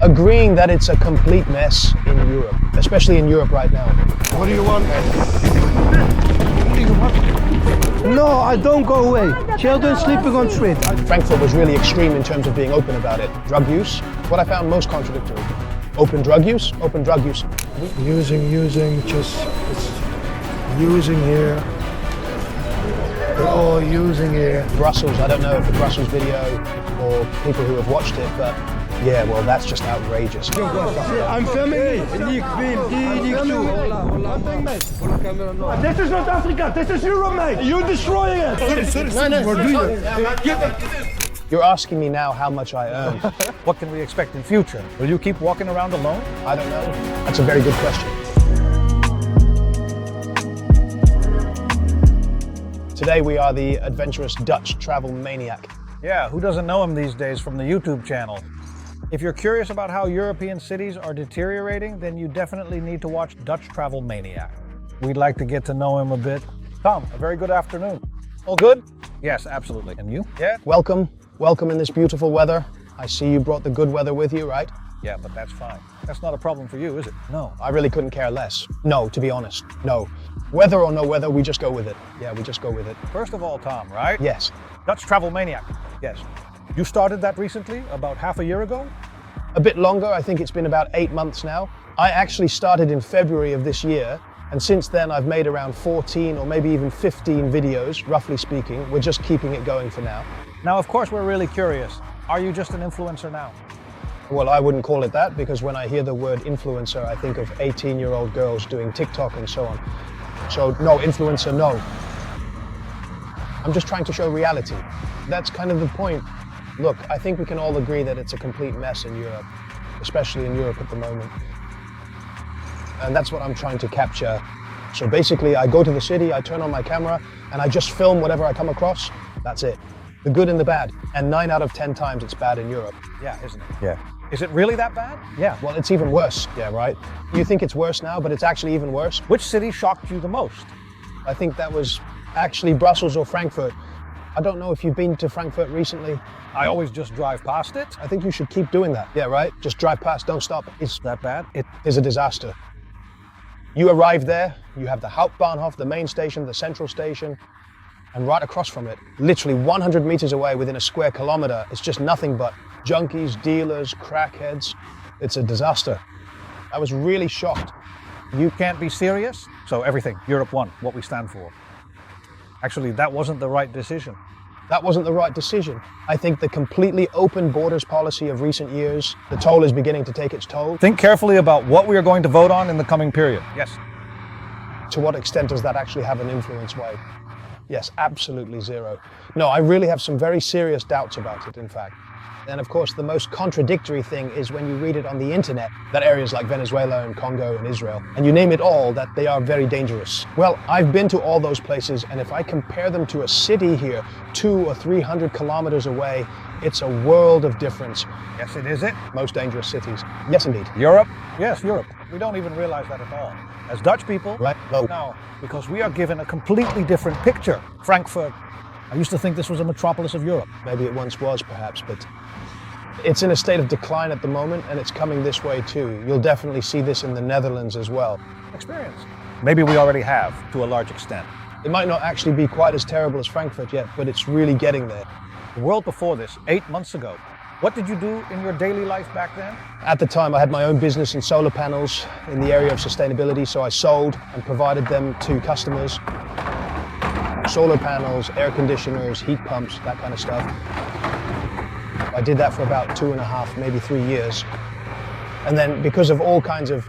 agreeing that it's a complete mess in Europe, especially in Europe right now. What do you want, man? No, I don't go away. Children sleeping on street. Frankfurt was really extreme in terms of being open about it. Drug use, what I found most contradictory. Open drug use, open drug use. Using, just using here. They're all using here. Brussels, I don't know if the Brussels video or people who have watched it, but yeah, well, that's just outrageous. I'm filming. This is not Africa, this is Europe, mate. You're destroying it. You're asking me now how much I earn. What can we expect in future? Will you keep walking around alone? I don't know. That's a very good question. Today we are the adventurous Dutch Travel Maniac. Yeah, who doesn't know him these days from the YouTube channel? If you're curious about how European cities are deteriorating, then you definitely need to watch Dutch Travel Maniac. We'd like to get to know him a bit. Tom, a very good afternoon. All good? Yes, absolutely. And you? Yeah? Welcome in this beautiful weather. I see you brought the good weather with you, right? Yeah, but that's fine. That's not a problem for you, is it? No, I really couldn't care less. No, to be honest, no. Weather or no weather, we just go with it. Yeah, we just go with it. First of all, Tom, right? Yes. Dutch Travel Maniac. Yes. You started that recently, about half a year ago? A bit longer, I think it's been about 8 months now. I actually started in February of this year, and since then I've made around 14 or maybe even 15 videos, roughly speaking. We're just keeping it going for now. Now, of course, we're really curious. Are you just an influencer now? Well, I wouldn't call it that, because when I hear the word influencer, I think of 18-year-old girls doing TikTok and so on. So no, influencer, no. I'm just trying to show reality. That's kind of the point. Look, I think we can all agree that it's a complete mess in Europe, especially in Europe at the moment. And that's what I'm trying to capture. So basically, I go to the city, I turn on my camera, and I just film whatever I come across. That's it. The good and the bad. And 9 out of 10 times it's bad in Europe. Yeah, isn't it? Yeah. Is it really that bad? Yeah, well, it's even worse. Yeah, right? You think it's worse now, but it's actually even worse. Which city shocked you the most? I think that was actually Brussels or Frankfurt. I don't know if you've been to Frankfurt recently. I always just drive past it. I think you should keep doing that. Yeah, right? Just drive past, don't stop. It's that bad? It is a disaster. You arrive there, you have the Hauptbahnhof, the main station, the central station, and right across from it, literally 100 meters away within a square kilometer, it's just nothing but junkies, dealers, crackheads. It's a disaster. I was really shocked. You can't be serious? So everything, Europe won, what we stand for. Actually, that wasn't the right decision. That wasn't the right decision. I think the completely open borders policy of recent years, the toll is beginning to take its toll. Think carefully about what we are going to vote on in the coming period. Yes. To what extent does that actually have an influence, Wade? Yes, absolutely zero. No, I really have some very serious doubts about it, in fact. And of course, the most contradictory thing is when you read it on the internet, that areas like Venezuela and Congo and Israel, and you name it all, that they are very dangerous. Well, I've been to all those places, and if I compare them to a city here, 200 or 300 kilometers away, it's a world of difference. Yes, it is it. Most dangerous cities. Yes, indeed. Europe? Yes, Europe. We don't even realize that at all. As Dutch people, right? No. No, because we are given a completely different picture. Frankfurt, I used to think this was a metropolis of Europe. Maybe it once was, perhaps, but it's in a state of decline at the moment, and it's coming this way too. You'll definitely see this in the Netherlands as well. Experience. Maybe we already have, to a large extent. It might not actually be quite as terrible as Frankfurt yet, but it's really getting there. The world before this, 8 months ago, what did you do in your daily life back then? At the time, I had my own business in solar panels in the area of sustainability, so I sold and provided them to customers. Solar panels, air conditioners, heat pumps, that kind of stuff. I did that for about 2.5, maybe 3 years. And then because of all kinds of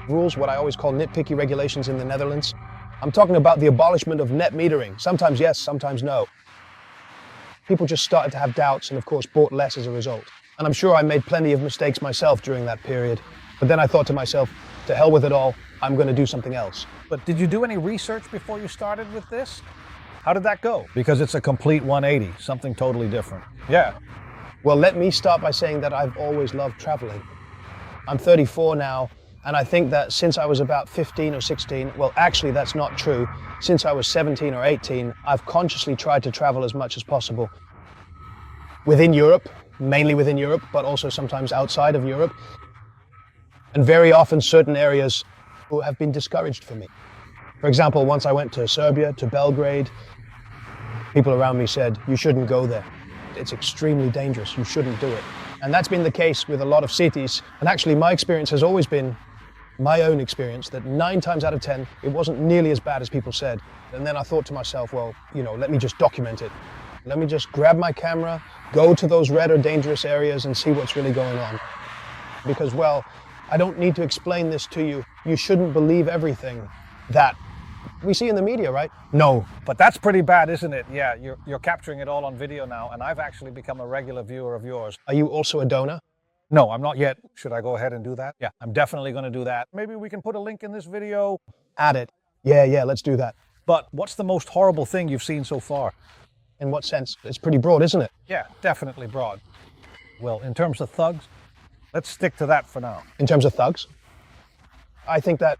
rules, what I always call nitpicky regulations in the Netherlands, I'm talking about the abolishment of net metering. Sometimes yes, sometimes no. People just started to have doubts and of course bought less as a result. And I'm sure I made plenty of mistakes myself during that period. But then I thought to myself, to hell with it all, I'm going to do something else. But did you do any research before you started with this? How did that go? Because it's a complete 180, something totally different. Yeah. Well, let me start by saying that I've always loved traveling. I'm 34 now, and I think that since I was about 15 or 16, well, actually that's not true. Since I was 17 or 18, I've consciously tried to travel as much as possible. Within Europe, mainly within Europe, but also sometimes outside of Europe. And very often certain areas have been discouraged for me. For example, once I went to Serbia, to Belgrade, people around me said, you shouldn't go there. It's extremely dangerous, you shouldn't do it. And that's been the case with a lot of cities. And actually my experience has always been my own experience, that 9 times out of 10, it wasn't nearly as bad as people said. And then I thought to myself, well, let me just document it. Let me just grab my camera, go to those red or dangerous areas and see what's really going on. Because, well, I don't need to explain this to you. You shouldn't believe everything that we see in the media, right? No. But that's pretty bad, isn't it? Yeah, you're capturing it all on video now, and I've actually become a regular viewer of yours. Are you also a donor? No, I'm not yet. Should I go ahead and do that? Yeah, I'm definitely going to do that. Maybe we can put a link in this video. Add it. Yeah, let's do that. But what's the most horrible thing you've seen so far? In what sense? It's pretty broad, isn't it? Yeah, definitely broad. Well, in terms of thugs, let's stick to that for now. In terms of thugs? I think that,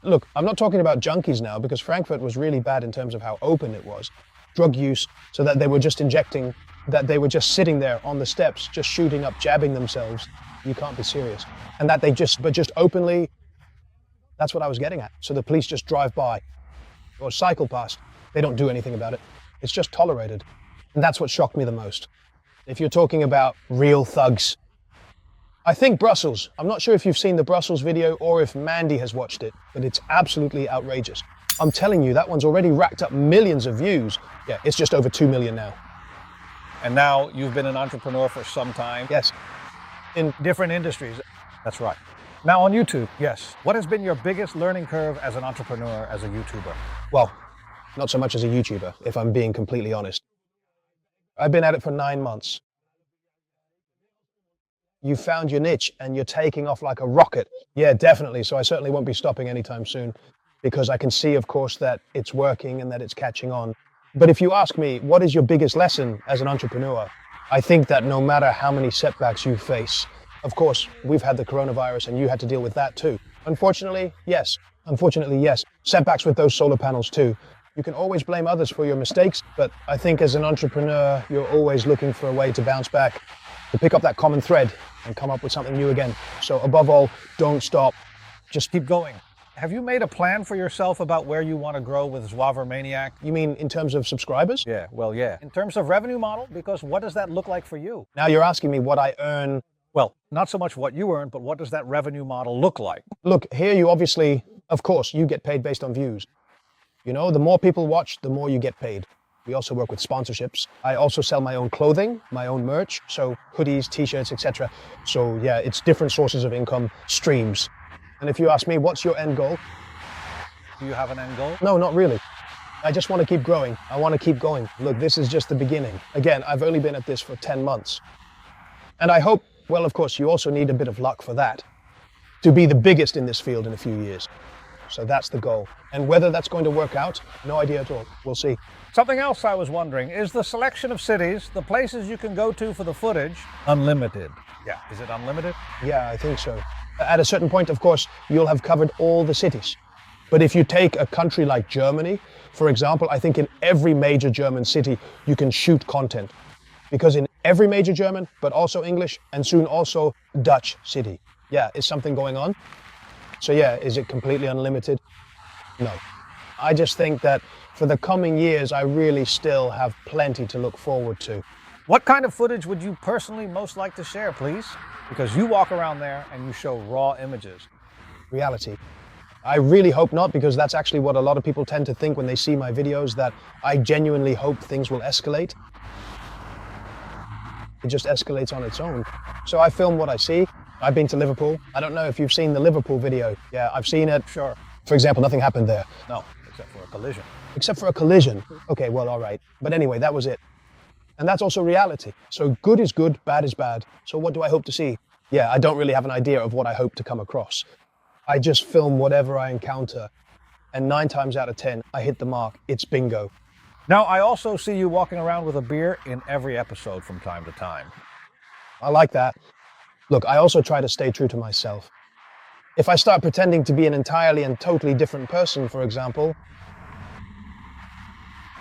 look, I'm not talking about junkies now, because Frankfurt was really bad in terms of how open it was. Drug use, so that they were just injecting, that they were just sitting there on the steps, just shooting up, jabbing themselves. You can't be serious. And that but just openly, that's what I was getting at. So the police just drive by or cycle past. They don't do anything about it. It's just tolerated. And that's what shocked me the most. If you're talking about real thugs, I think Brussels. I'm not sure if you've seen the Brussels video or if Mandy has watched it, but it's absolutely outrageous. I'm telling you, that one's already racked up millions of views. Yeah, it's just over 2 million now. And now you've been an entrepreneur for some time. Yes. In different industries. That's right. Now on YouTube, yes. What has been your biggest learning curve as an entrepreneur, as a YouTuber? Well, not so much as a YouTuber, if I'm being completely honest. I've been at it for 9 months. You found your niche and you're taking off like a rocket. Yeah, definitely. So I certainly won't be stopping anytime soon, because I can see, of course, that it's working and that it's catching on. But if you ask me, what is your biggest lesson as an entrepreneur? I think that no matter how many setbacks you face, of course, we've had the coronavirus and you had to deal with that too. Unfortunately, yes. Setbacks with those solar panels too. You can always blame others for your mistakes, but I think as an entrepreneur, you're always looking for a way to bounce back, to pick up that common thread and come up with something new again. So above all, don't stop. Just keep going. Have you made a plan for yourself about where you want to grow with Travel Maniac? You mean in terms of subscribers? Yeah, well, yeah. In terms of revenue model, because what does that look like for you? Now you're asking me what I earn. Well, not so much what you earn, but what does that revenue model look like? Look, here you obviously, of course, you get paid based on views. You know, the more people watch, the more you get paid. We also work with sponsorships. I also sell my own clothing, my own merch, so hoodies, t-shirts, etc. So yeah, it's different sources of income streams. And if you ask me, what's your end goal? Do you have an end goal? No, not really. I just want to keep growing. I want to keep going. Look, this is just the beginning. Again, I've only been at this for 10 months. And I hope, well, of course, you also need a bit of luck for that, to be the biggest in this field in a few years. So that's the goal. And whether that's going to work out, no idea at all. We'll see. Something else I was wondering, is the selection of cities, the places you can go to for the footage, unlimited? Yeah, is it unlimited? Yeah, I think so. At a certain point, of course, you'll have covered all the cities. But if you take a country like Germany, for example, I think in every major German city, you can shoot content. Because in every major German, but also English, and soon also Dutch city. Yeah, is something going on? So yeah, is it completely unlimited? No. I just think that for the coming years, I really still have plenty to look forward to. What kind of footage would you personally most like to share, please? Because you walk around there and you show raw images. Reality. I really hope not, because that's actually what a lot of people tend to think when they see my videos, that I genuinely hope things will escalate. It just escalates on its own. So I film what I see. I've been to Liverpool. I don't know if you've seen the Liverpool video. Yeah, I've seen it. Sure. For example, nothing happened there. No, except for a collision. Except for a collision. Okay, well, all right. But anyway, that was it. And that's also reality. So good is good, bad is bad. So what do I hope to see? Yeah, I don't really have an idea of what I hope to come across. I just film whatever I encounter. And 9 times out of 10, I hit the mark. It's bingo. Now, I also see you walking around with a beer in every episode from time to time. I like that. Look, I also try to stay true to myself. If I start pretending to be an entirely and totally different person, for example,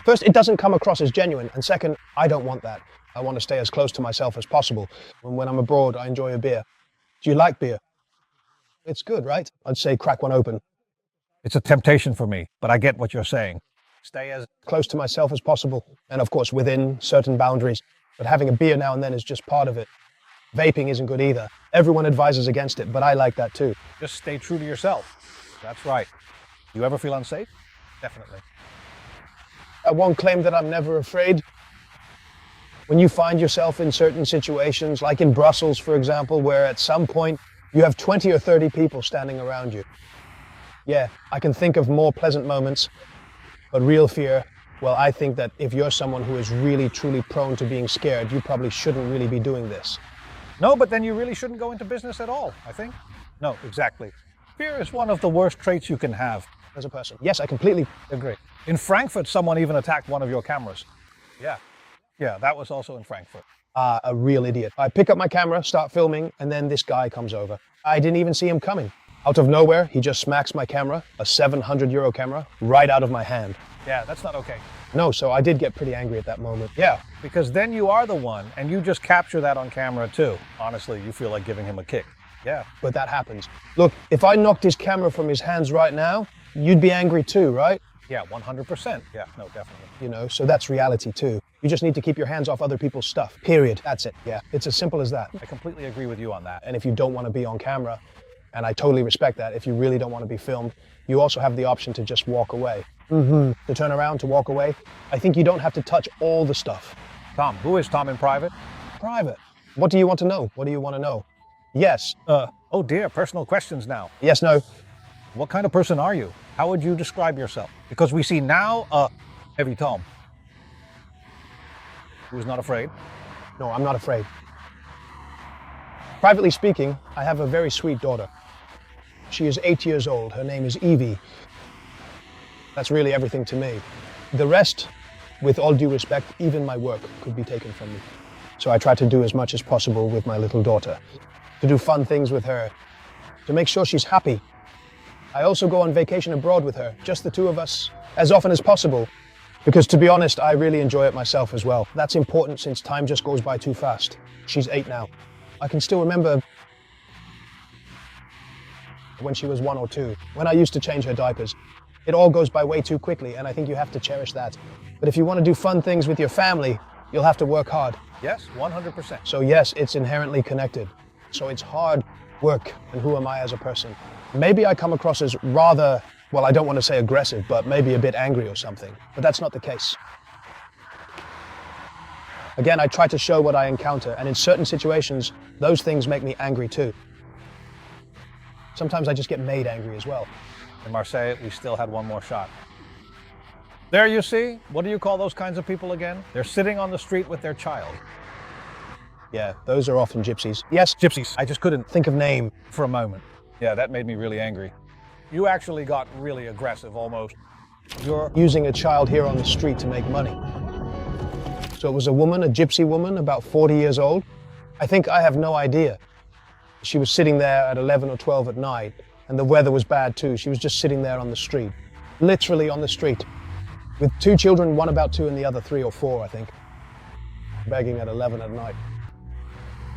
first, it doesn't come across as genuine, and second, I don't want that. I want to stay as close to myself as possible. When I'm abroad, I enjoy a beer. Do you like beer? It's good, right? I'd say crack one open. It's a temptation for me, but I get what you're saying. Stay as Close to myself as possible, and of course within certain boundaries. But having a beer now and then is just part of it. Vaping isn't good either. Everyone advises against it, but I like that too. just stay true to yourself. That's right. You ever feel unsafe? Definitely. I won't claim that I'm never afraid. When you find yourself in certain situations, like in Brussels, for example, where at some point you have 20 or 30 people standing around you. Yeah, I can think of more pleasant moments, but real fear, well, I think that if you're someone who is really, truly prone to being scared, you probably shouldn't really be doing this. No, but then you really shouldn't go into business at all, I think. No, exactly. Fear is one of the worst traits you can have. As a person. Yes, I completely Agree. In Frankfurt, someone even attacked one of your cameras. Yeah. Yeah, that was also in Frankfurt. a real idiot. I pick up my camera, start filming, and then this guy comes over. I didn't even see him coming. Out of nowhere, he just smacks my camera, a 700 euro camera, right out of my hand. Yeah, that's not okay. No, so I did get pretty angry at that moment. Yeah. Because then you are the one, and you just capture that on camera too. Honestly, you feel like giving him a kick. Yeah. But that happens. Look, if I knocked his camera from his hands right now, you'd be angry too, right? Yeah, 100%. Yeah, no, definitely. You know, so that's reality too. You just need to keep your hands off other people's stuff, period. That's it. Yeah, it's as simple as that. I completely agree with you on that. And if you don't want to be on camera, and I totally respect that, if you really don't want to be filmed, you also have the option to just walk away. To turn around, to walk away. I think you don't have to touch all the stuff. Tom, who is Tom in private? Private. What do you want to know? What do you want to know? Yes. Oh dear, personal questions now. Yes, no. What kind of person are you? How would you describe yourself? Because we see now a heavy Tom, who's not afraid. No, I'm not afraid. Privately speaking, I have a very sweet daughter. She is 8 years old. Her name is Evie. That's really everything to me. The rest, with all due respect, even my work could be taken from me. So I try to do as much as possible with my little daughter, to do fun things with her, to make sure she's happy. I also go on vacation abroad with her, just the two of us, as often as possible. Because to be honest, I really enjoy it myself as well. That's important since time just goes by too fast. She's 8 now. I can still remember when she was 1 or 2, when I used to change her diapers. It all goes by way too quickly, and I think you have to cherish that. But if you want to do fun things with your family, you'll have to work hard. Yes, 100%. So yes, it's inherently connected. So it's hard work, and who am I as a person? Maybe I come across as rather, well, I don't want to say aggressive, but maybe a bit angry or something. But that's not the case. Again, I try to show what I encounter, and in certain situations, those things make me angry too. Sometimes I just get made angry as well. In Marseille, we still had one more shot. There you see, what do you call those kinds of people again? They're sitting on the street with their child. Yeah, those are often gypsies. Yes, Gypsies. I just couldn't think of name. for a moment. Yeah, that made me really angry. You actually got really aggressive almost. You're Using a child here on the street to make money. So it was a woman, a gypsy woman, about 40 years old. I think I have no idea. She was sitting there at 11 or 12 at night, and the weather was bad too. She was just sitting there on the street, literally on the street, with 2 children, one about 2 and the other 3 or 4, I think, begging at 11 at night.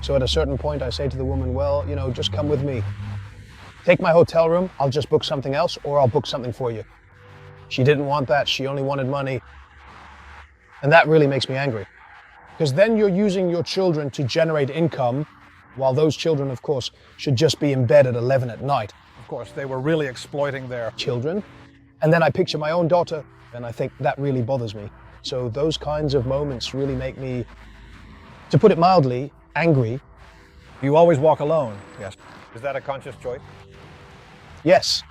So at a certain point, I say to the woman, well, you know, just come with me. Take my hotel room, I'll just book something else, or I'll book something for you. She didn't want that, she only wanted money. And that really makes me angry. Because then you're using your children to generate income, while those children, of course, should just be in bed at 11 at night. Of course, they were really exploiting their Children. And then I picture my own daughter, and I think that really bothers me. So those kinds of moments really make me, to put it mildly, angry. You always walk alone. Yes. Is that a conscious choice? Yes,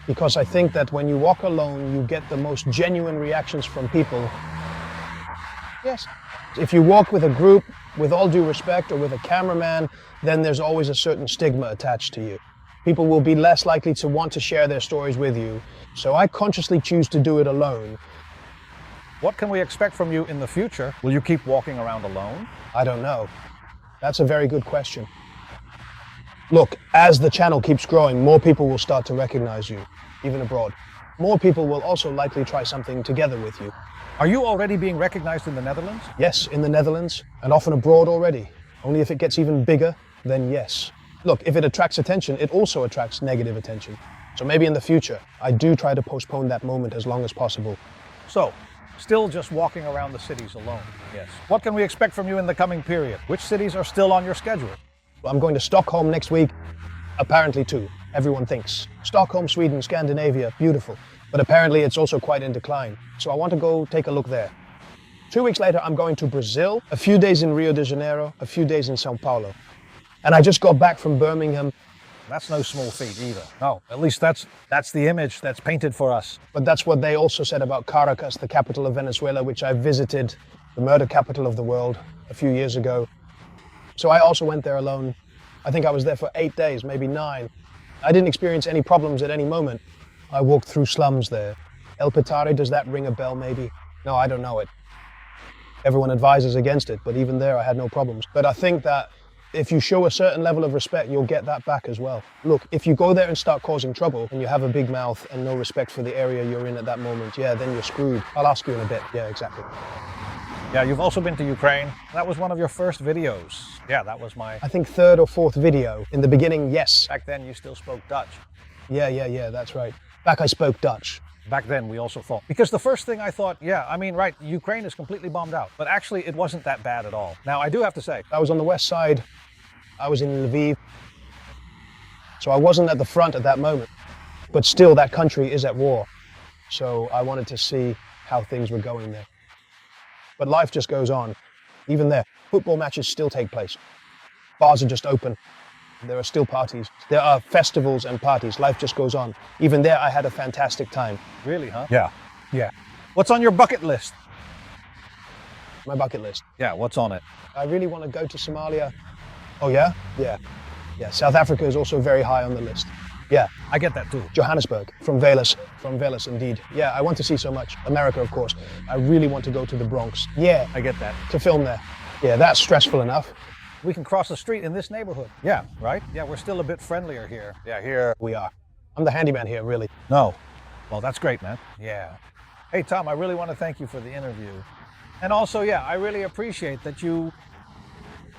because I think that when you walk alone, you get the most genuine reactions from people. Yes. If you walk with a group, with all due respect, or with a cameraman, then there's always a certain stigma attached to you. People will be less likely to want to share their stories with you. So I consciously choose to do it alone. What can we expect from you in the future? Will you keep walking around alone? I don't know. That's a very good question. Look, as the channel keeps growing, more people will start to recognize you, even abroad. More people will also likely try something together with you. Are you already being recognized in the Netherlands? Yes, in the Netherlands, and often abroad already. Only if it gets even bigger, then yes. Look, if it attracts attention, it also attracts negative attention. So maybe in the future, I do try to postpone that moment as long as possible. So, still just walking around the cities alone. Yes. What can we expect from you in the coming period? Which cities are still on your schedule? Well, I'm going to Stockholm next week. Apparently too. Everyone thinks. Stockholm, Sweden, Scandinavia, beautiful. But apparently it's also quite in decline. So I want to go take a look there. 2 weeks later, I'm going to Brazil, a few days in Rio de Janeiro, a few days in Sao Paulo. And I just got back from Birmingham. That's no small feat either. No, at least that's the image that's painted for us. But that's what they also said about Caracas, the capital of Venezuela, which I visited, the murder capital of the world, a few years ago. So I also went there alone. I think I was there for 8 days, maybe 9. I didn't experience any problems at any moment. I walked through slums there. El Petare, does that ring a bell maybe? No, I don't know it. Everyone advises against it, but even there I had no problems. But I think that if you show a certain level of respect, you'll get that back as well. Look, if you go there and start causing trouble and you have a big mouth and no respect for the area you're in at that moment, yeah, then you're screwed. I'll ask you in a bit. Yeah, exactly. Yeah, you've also been to Ukraine. That was one of your first videos. Yeah, that was my... I think 3rd or 4th video. In the beginning, yes. Back then you still spoke Dutch. Yeah, that's right. Back I spoke Dutch. Back then we also thought. Because the first thing I thought, yeah, I mean, right, Ukraine is completely bombed out. But actually it wasn't that bad at all. Now, I do have to say, I was on the west side. I was in Lviv. So I wasn't at the front at that moment. But still, that country is at war. So I wanted to see how things were going there. But life just goes on. Even there, football matches still take place. Bars are just open. There are still parties. There are festivals and parties. Life just goes on. Even there, I had a fantastic time. Really, huh? Yeah. What's on your bucket list? My bucket list. Yeah, what's on it? I really want to go to Somalia. Oh, yeah? Yeah. South Africa is also very high on the list. Yeah. I get that too. Johannesburg, from Veles indeed. Yeah, I want to see so much. America, of course. I really want to go to the Bronx. Yeah. I get that. To film there. Yeah, that's stressful enough. We can cross the street in this neighborhood. Yeah, right? Yeah, we're still a bit friendlier here. Yeah, here. We are. I'm the handyman here, really. No. Well, that's great, man. Yeah. Hey, Tom, I really want to thank you for the interview. And also, yeah, I really appreciate that you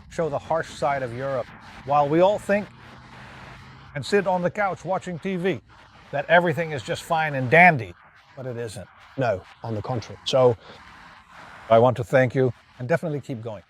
show the harsh side of Europe while we all think and sit on the couch watching TV that everything is just fine and dandy, but it isn't. No, on the contrary. So I want to thank you and definitely keep going.